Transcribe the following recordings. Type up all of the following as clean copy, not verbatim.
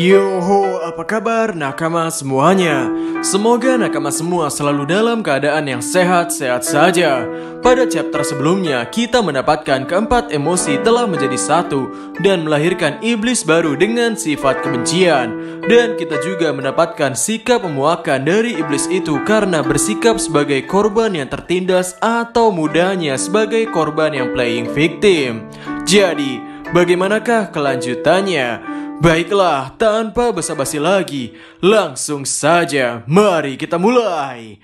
Yoho, apa kabar nakama semuanya? Semoga nakama semua selalu dalam keadaan yang sehat-sehat saja. Pada chapter sebelumnya, kita mendapatkan keempat emosi telah menjadi satu dan melahirkan iblis baru dengan sifat kebencian. Dan kita juga mendapatkan sikap memuakan dari iblis itu karena bersikap sebagai korban yang tertindas atau mudahnya sebagai korban yang playing victim. Jadi, bagaimanakah kelanjutannya? Baiklah, tanpa basa-basi lagi, langsung saja, mari kita mulai.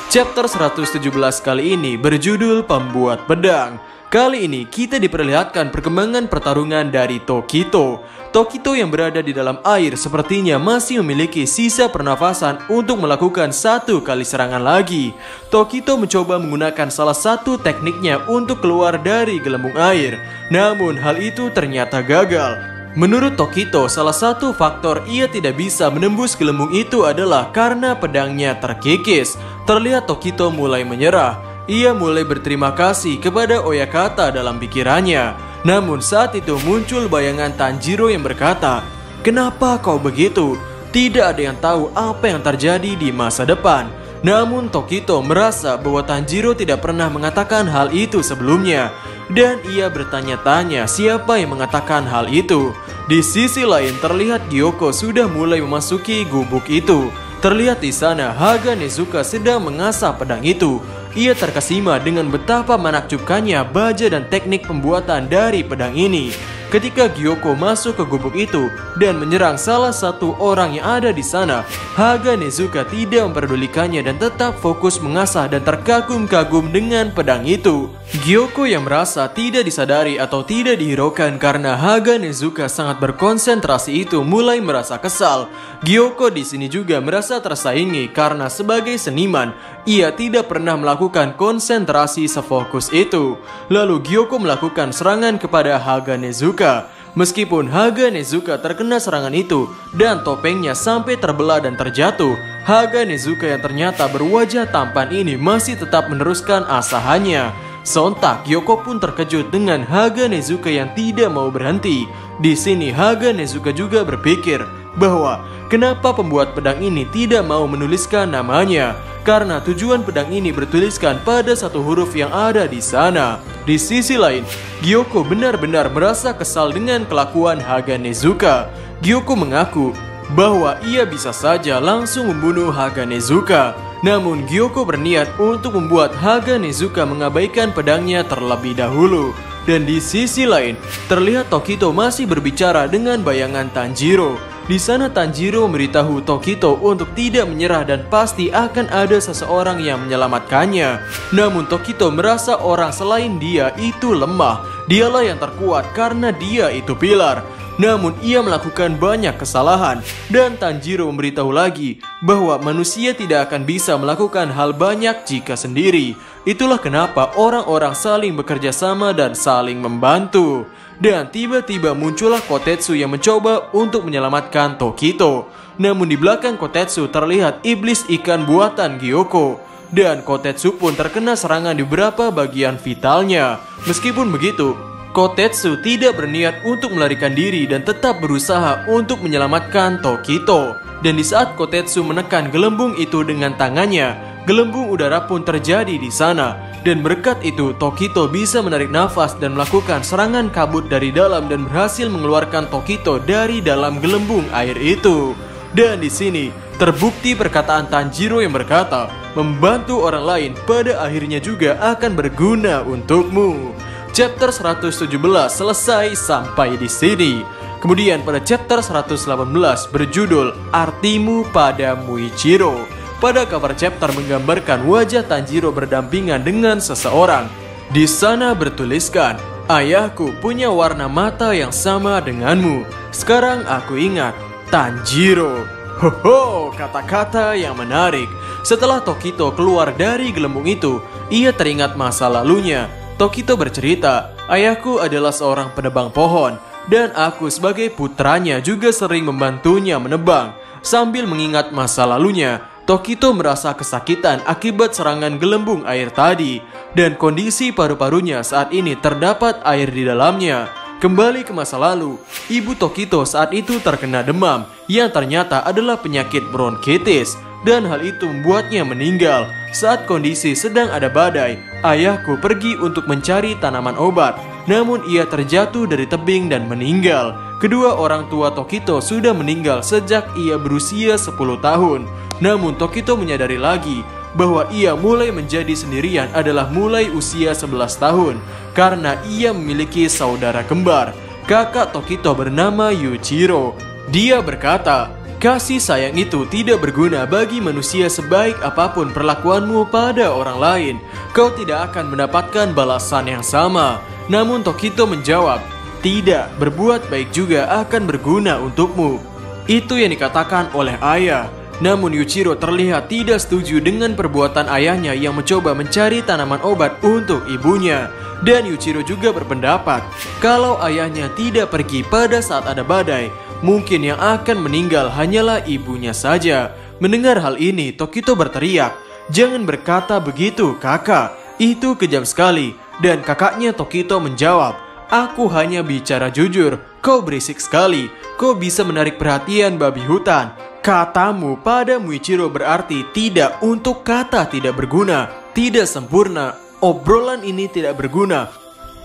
Chapter 117 kali ini berjudul Pembuat Pedang. Kali ini kita diperlihatkan perkembangan pertarungan dari Tokito. Tokito yang berada di dalam air sepertinya masih memiliki sisa pernafasan untuk melakukan satu kali serangan lagi. Tokito mencoba menggunakan salah satu tekniknya untuk keluar dari gelembung air. Namun hal itu ternyata gagal. Menurut Tokito, salah satu faktor ia tidak bisa menembus gelembung itu adalah karena pedangnya terkikis. Terlihat Tokito mulai menyerah. Ia mulai berterima kasih kepada Oyakata dalam pikirannya. Namun saat itu muncul bayangan Tanjiro yang berkata, "Kenapa kau begitu? Tidak ada yang tahu apa yang terjadi di masa depan." Namun Tokito merasa bahwa Tanjiro tidak pernah mengatakan hal itu sebelumnya. Dan ia bertanya-tanya siapa yang mengatakan hal itu. Di sisi lain terlihat Gyoko sudah mulai memasuki gubuk itu. Terlihat di sana Haga Nezuka sedang mengasah pedang itu. Ia terkesima dengan betapa menakjubkannya baja dan teknik pembuatan dari pedang ini. Ketika Gyoko masuk ke gubuk itu dan menyerang salah satu orang yang ada di sana, Haga Nezuka tidak memperdulikannya dan tetap fokus mengasah dan terkagum-kagum dengan pedang itu. Gyoko yang merasa tidak disadari atau tidak dihiraukan karena Haga Nezuka sangat berkonsentrasi itu mulai merasa kesal. Gyoko di sini juga merasa tersaingi karena sebagai seniman, ia tidak pernah melakukan konsentrasi sefokus itu. Lalu Gyoko melakukan serangan kepada Haga Nezuka. Meskipun Haga Nezuka terkena serangan itu dan topengnya sampai terbelah dan terjatuh, Haga Nezuka yang ternyata berwajah tampan ini masih tetap meneruskan asahannya. Sontak Gyoko pun terkejut dengan Haga Nezuka yang tidak mau berhenti. Di sini Haga Nezuka juga berpikir bahwa kenapa pembuat pedang ini tidak mau menuliskan namanya, karena tujuan pedang ini bertuliskan pada satu huruf yang ada di sana. Di sisi lain, Gyoko benar-benar merasa kesal dengan kelakuan Haga Nezuka. Gyoko mengaku bahwa ia bisa saja langsung membunuh Haga Nezuka. Namun Gyoko berniat untuk membuat Haga Nezuka mengabaikan pedangnya terlebih dahulu. Dan di sisi lain, terlihat Tokito masih berbicara dengan bayangan Tanjiro. Di sana Tanjiro memberitahu Tokito untuk tidak menyerah dan pasti akan ada seseorang yang menyelamatkannya. Namun Tokito merasa orang selain dia itu lemah. Dialah yang terkuat karena dia itu pilar. Namun ia melakukan banyak kesalahan dan Tanjiro memberitahu lagi bahwa manusia tidak akan bisa melakukan hal banyak jika sendiri. Itulah kenapa orang-orang saling bekerja sama dan saling membantu. Dan tiba-tiba muncullah Kotetsu yang mencoba untuk menyelamatkan Tokito. Namun di belakang Kotetsu terlihat iblis ikan buatan Gyoko. Dan Kotetsu pun terkena serangan di beberapa bagian vitalnya. Meskipun begitu, Kotetsu tidak berniat untuk melarikan diri dan tetap berusaha untuk menyelamatkan Tokito. Dan di saat Kotetsu menekan gelembung itu dengan tangannya, gelembung udara pun terjadi di sana. Dan berkat itu Tokito bisa menarik nafas dan melakukan serangan kabut dari dalam dan berhasil mengeluarkan Tokito dari dalam gelembung air itu. Dan di sini terbukti perkataan Tanjiro yang berkata, membantu orang lain pada akhirnya juga akan berguna untukmu. Chapter 117 selesai sampai di sini. Kemudian pada chapter 118 berjudul Artimu pada Muichiro. Pada cover chapter menggambarkan wajah Tanjiro berdampingan dengan seseorang. Di sana bertuliskan, "Ayahku punya warna mata yang sama denganmu. Sekarang aku ingat, Tanjiro." Hoho, kata-kata yang menarik. Setelah Tokito keluar dari gelembung itu, ia teringat masa lalunya. Tokito bercerita, "Ayahku adalah seorang penebang pohon, dan aku sebagai putranya juga sering membantunya menebang." Sambil mengingat masa lalunya, Tokito merasa kesakitan akibat serangan gelembung air tadi, dan kondisi paru-parunya saat ini terdapat air di dalamnya. Kembali ke masa lalu, ibu Tokito saat itu terkena demam yang ternyata adalah penyakit bronkitis, dan hal itu membuatnya meninggal. Saat kondisi sedang ada badai, ayahku pergi untuk mencari tanaman obat, namun ia terjatuh dari tebing dan meninggal. Kedua orang tua Tokito sudah meninggal sejak ia berusia 10 tahun. Namun Tokito menyadari lagi bahwa ia mulai menjadi sendirian adalah mulai usia 11 tahun karena ia memiliki saudara kembar. Kakak Tokito bernama Yuichiro. Dia berkata, "Kasih sayang itu tidak berguna bagi manusia sebaik apapun perlakuanmu pada orang lain. Kau tidak akan mendapatkan balasan yang sama." Namun Tokito menjawab, "Tidak, berbuat baik juga akan berguna untukmu." Itu yang dikatakan oleh ayah. Namun Yuichiro terlihat tidak setuju dengan perbuatan ayahnya yang mencoba mencari tanaman obat untuk ibunya. Dan Yuichiro juga berpendapat kalau ayahnya tidak pergi pada saat ada badai, mungkin yang akan meninggal hanyalah ibunya saja. Mendengar hal ini, Tokito berteriak, "Jangan berkata begitu, kakak. Itu kejam sekali." Dan kakaknya Tokito menjawab, "Aku hanya bicara jujur. Kau berisik sekali. Kau bisa menarik perhatian babi hutan." Katamu pada Yuichiro berarti tidak untuk kata tidak berguna, tidak sempurna. Obrolan ini tidak berguna.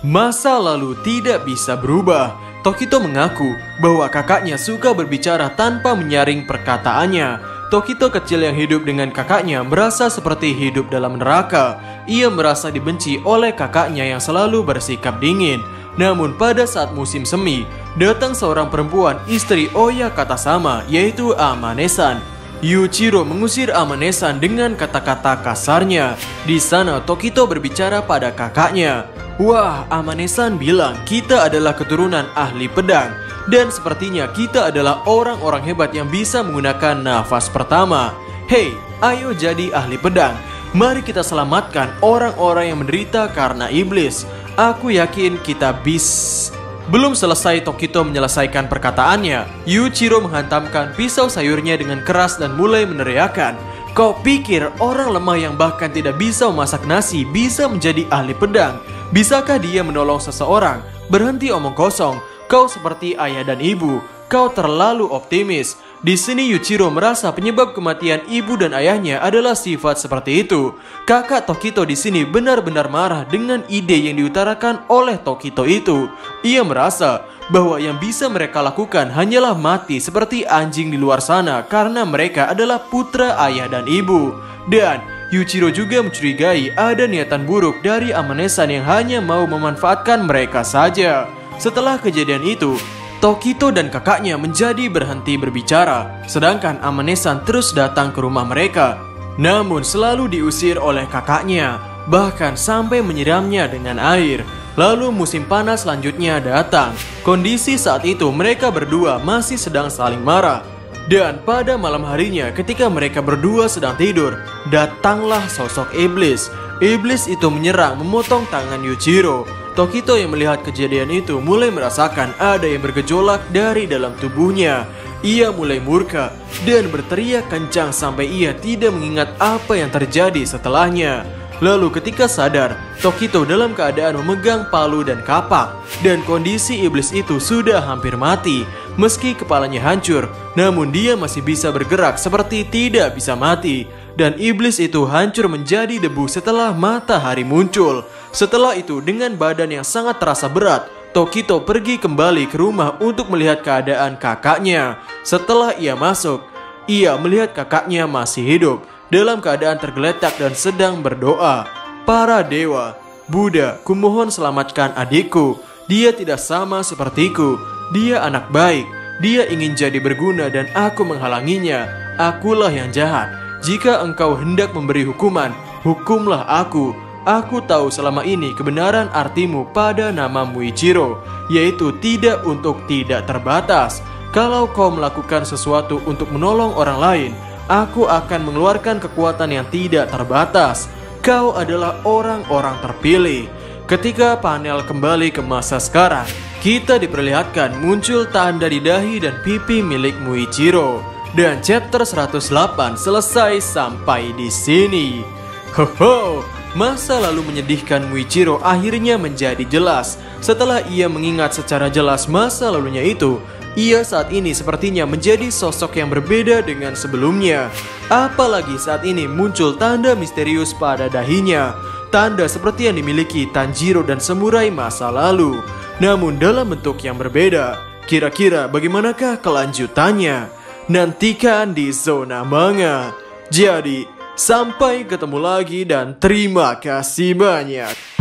Masa lalu tidak bisa berubah. Tokito mengaku bahwa kakaknya suka berbicara tanpa menyaring perkataannya. Tokito kecil yang hidup dengan kakaknya merasa seperti hidup dalam neraka. Ia merasa dibenci oleh kakaknya yang selalu bersikap dingin. Namun pada saat musim semi, datang seorang perempuan istri Oya Katasama, yaitu Amane-san. Yuichiro mengusir Amane-san dengan kata-kata kasarnya. Di sana Tokito berbicara pada kakaknya. "Wah, Amane-san bilang kita adalah keturunan ahli pedang. Dan sepertinya kita adalah orang-orang hebat yang bisa menggunakan nafas pertama. Hei, ayo jadi ahli pedang. Mari kita selamatkan orang-orang yang menderita karena iblis. Aku yakin kita bisa." Belum selesai Tokito menyelesaikan perkataannya, Yuichiro menghantamkan pisau sayurnya dengan keras dan mulai meneriakkan, "Kau pikir orang lemah yang bahkan tidak bisa memasak nasi bisa menjadi ahli pedang? Bisakah dia menolong seseorang? Berhenti omong kosong. Kau seperti ayah dan ibu. Kau terlalu optimis." Di sini Yuichiro merasa penyebab kematian ibu dan ayahnya adalah sifat seperti itu. Kakak Tokito di sini benar-benar marah dengan ide yang diutarakan oleh Tokito itu. Ia merasa bahwa yang bisa mereka lakukan hanyalah mati seperti anjing di luar sana karena mereka adalah putra ayah dan ibu. Dan Yuichiro juga mencurigai ada niatan buruk dari Amane-san yang hanya mau memanfaatkan mereka saja. Setelah kejadian itu, Tokito dan kakaknya menjadi berhenti berbicara, sedangkan Amane-san terus datang ke rumah mereka. Namun selalu diusir oleh kakaknya, bahkan sampai menyiramnya dengan air. Lalu musim panas selanjutnya datang. Kondisi saat itu mereka berdua masih sedang saling marah. Dan pada malam harinya ketika mereka berdua sedang tidur, datanglah sosok iblis. Iblis itu menyerang memotong tangan Yuichiro. Tokito yang melihat kejadian itu mulai merasakan ada yang bergejolak dari dalam tubuhnya. Ia mulai murka dan berteriak kencang sampai ia tidak mengingat apa yang terjadi setelahnya. Lalu ketika sadar, Tokito dalam keadaan memegang palu dan kapak, dan kondisi iblis itu sudah hampir mati. Meski kepalanya hancur, namun dia masih bisa bergerak seperti tidak bisa mati. Dan iblis itu hancur menjadi debu setelah matahari muncul. Setelah itu dengan badan yang sangat terasa berat, Tokito pergi kembali ke rumah untuk melihat keadaan kakaknya. Setelah ia masuk, ia melihat kakaknya masih hidup dalam keadaan tergeletak dan sedang berdoa. "Para dewa, Buddha, kumohon selamatkan adikku. Dia tidak sama sepertiku. Dia anak baik. Dia ingin jadi berguna dan aku menghalanginya. Akulah yang jahat. Jika engkau hendak memberi hukuman, hukumlah aku. Aku tahu selama ini kebenaran artimu pada nama Yuichiro, yaitu tidak untuk tidak terbatas. Kalau kau melakukan sesuatu untuk menolong orang lain, aku akan mengeluarkan kekuatan yang tidak terbatas. Kau adalah orang-orang terpilih." Ketika panel kembali ke masa sekarang, kita diperlihatkan muncul tanda di dahi dan pipi milik Yuichiro. Dan chapter 108 selesai sampai di sini. Hoho, masa lalu menyedihkan Muichiro akhirnya menjadi jelas. Setelah ia mengingat secara jelas masa lalunya itu, ia saat ini sepertinya menjadi sosok yang berbeda dengan sebelumnya. Apalagi saat ini muncul tanda misterius pada dahinya. Tanda seperti yang dimiliki Tanjiro dan samurai masa lalu, namun dalam bentuk yang berbeda. Kira-kira bagaimanakah kelanjutannya? Nantikan di Zona Manga. Jadi, sampai ketemu lagi dan terima kasih banyak.